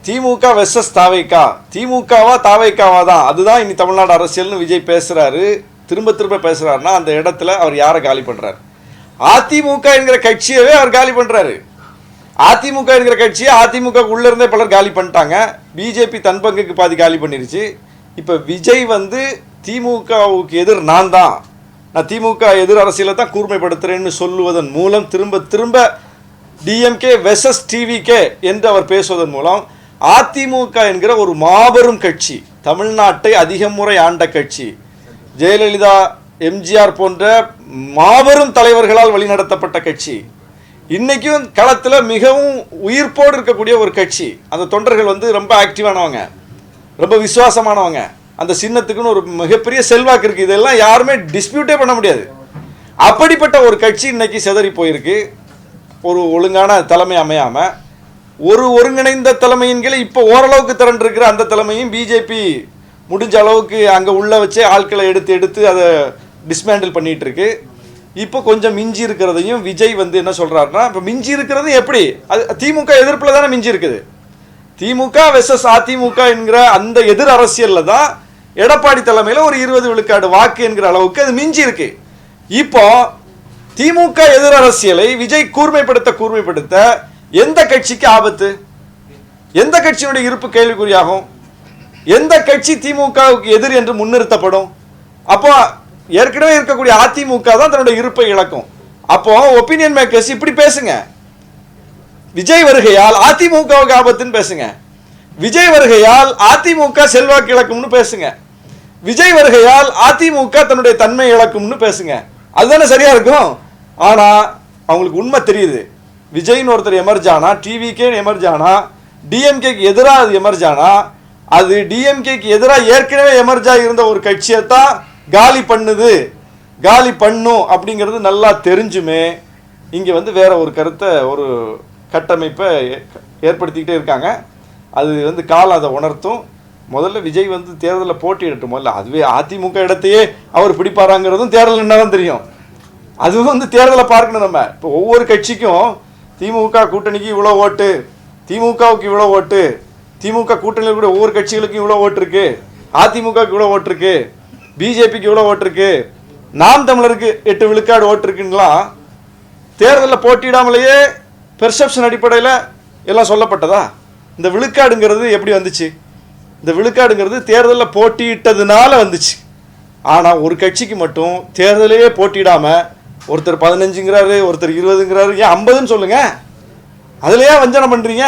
திமுக versus தாவைக்கா, திமுகவா தாவைக்காவா தான், அதுதான் இனி தமிழ்நாடு அரசியல்னு விஜய் பேசுறாரு. திரும்ப திரும்ப பேசுறாருன்னா அந்த இடத்துல அவர் யாரை காலி பண்றாரு? அதிமுக என்கிற கட்சியவே அவர் காலி பண்றாரு. அதிமுக என்கிற கட்சியை அதிமுக உள்ள இருந்தே பலர் காலி பண்ணிட்டாங்க. பிஜேபி தன் பங்குக்கு பாதி காலி பண்ணிருச்சு. இப்ப விஜய் வந்து திமுகவுக்கு எதிர் நான் திமுக எதிர் அரசியலை தான் கூர்மைப்படுத்துறேன்னு சொல்லுவதன் மூலம் திரும்ப திரும்ப டிஎம்கே வெர்சஸ் டிவிகே என்று அவர் பேசுவதன் மூலம் அதிமுக என்கிற ஒரு மாபெரும் கட்சி, தமிழ்நாட்டை அதிக முறை ஆண்ட கட்சி, ஜெயலலிதா எம்ஜிஆர் போன்ற மாபெரும் தலைவர்களால் வழிநடத்தப்பட்ட கட்சி, இன்னைக்கும் களத்தில் மிகவும் உயிர்ப்போடு இருக்கக்கூடிய ஒரு கட்சி. அந்த தொண்டர்கள் வந்து ரொம்ப ஆக்டிவானவங்க, ரொம்ப விசுவாசமானவங்க. அந்த சின்னத்துக்குன்னு ஒரு மிகப்பெரிய செல்வாக்கு இருக்குது. இதெல்லாம் யாருமே டிஸ்பியூட்டே பண்ண முடியாது. அப்படிப்பட்ட ஒரு கட்சி இன்னைக்கு சிதறி போயிருக்கு. ஒரு ஒழுங்கான தலைமை அமையாமல் ஒரு ஒருங்கிணைந்த தலைமையின் கீழே இப்போ ஓரளவுக்கு திரண்டிருக்கிற அந்த தலைமையும் பிஜேபி முடிஞ்ச அளவுக்கு அங்கே உள்ள வச்சே ஆட்களை எடுத்து அதை டிஸ்மேண்டில் பண்ணிகிட்டு இருக்கு. இப்போ கொஞ்சம் மிஞ்சி இருக்கிறதையும் விஜய் வந்து என்ன சொல்கிறாருன்னா, இப்போ மிஞ்சி இருக்கிறது எப்படி, அது திமுக எதிர்ப்பில் தானே மிஞ்சி இருக்குது. திமுக வெர்சஸ் அதிமுக என்கிற அந்த எதிர் அரசியலில் தான் எடப்பாடி தலைமையில் ஒரு 20 விழுக்காடு வாக்கு என்கிற அளவுக்கு அது மிஞ்சி இருக்கு. இப்போ திமுக எதிர் அரசியலை விஜய் கூர்மைப்படுத்த எந்த கட்சிக்கு ஆபத்து? எந்த கட்சியினுடைய இருப்பு கேள்விக்குறியாகும்? எந்த கட்சி திமுகவுக்கு எதிர் என்று முன்னிறுத்தப்படும்? அப்போ ஏற்கனவே இருக்கக்கூடிய அதிமுக தான் தன்னுடைய இருப்பை இழக்கும். அப்போ ஒப்பீனியன் மேக்கர்ஸ் இப்படி பேசுங்க, விஜய் வருகையால் அதிமுகவுக்கு ஆபத்துன்னு பேசுங்க, விஜய் வருகையால் அதிமுக செல்வாக்கு இழக்கும்னு பேசுங்க, விஜய் வருகையால் அதிமுக தன்னுடைய தன்மை இழக்கும்னு பேசுங்க. அதுதானே சரியா இருக்கும். ஆனா அவங்களுக்கு உண்மை தெரியுது. விஜய்னு ஒருத்தர் எமர்ஜானா, டிவிகே எமர்ஜானா, டிஎம்கேக்கு எதிராக அது எமர்ஜானா, அது டிஎம்கேக்கு எதிராக ஏற்கனவே எமர்ஜா இருந்த ஒரு கட்சியை தான் காலி பண்ணும் அப்படிங்கிறது நல்லா தெரிஞ்சுமே இங்கே வந்து வேற ஒரு கருத்தை, ஒரு கட்டமைப்பை ஏற்படுத்திக்கிட்டே இருக்காங்க. அது வந்து காலம் அதை உணர்த்தும். முதல்ல விஜய் வந்து தேர்தலில் போட்டியிடட்டும். முதல்ல அதுவே அதிமுக இடத்தையே அவர் பிடிப்பாராங்கிறதும் தேர்தல் என்னதான் தெரியும். அதுவும் வந்து தேர்தலை பார்க்கணும். நம்ம இப்போ ஒவ்வொரு கட்சிக்கும் திமுக கூட்டணிக்கு இவ்வளோ ஓட்டு, திமுகவுக்கு இவ்வளோ ஓட்டு, திமுக கூட்டணியில் கூட ஒவ்வொரு கட்சிகளுக்கும் இவ்வளோ ஓட்டு இருக்கு, அதிமுகவுக்கு இவ்வளோ ஓட்டு இருக்கு, பிஜேபிக்கு இவ்வளோ ஓட்டு இருக்கு, நாம் தமிழருக்கு 8 விழுக்காடு ஓட்டு இருக்குங்களாம் தேர்தலில் போட்டியிடாமலேயே பெர்செப்ஷன் அடிப்படையில் எல்லாம் சொல்லப்பட்டதா? இந்த விழுக்காடுங்கிறது எப்படி வந்துச்சு? இந்த விழுக்காடுங்கிறது தேர்தலில் போட்டியிட்டதுனால வந்துச்சு. ஆனால் ஒரு கட்சிக்கு மட்டும் தேர்தலையே போட்டியிடாமல் ஒருத்தர் 15ங்கிறாரு, ஒருத்தர் 20ங்கிறாரு, ஏன் 50ன்னு சொல்லுங்க. அதுல ஏன் வஞ்சனை பண்றீங்க?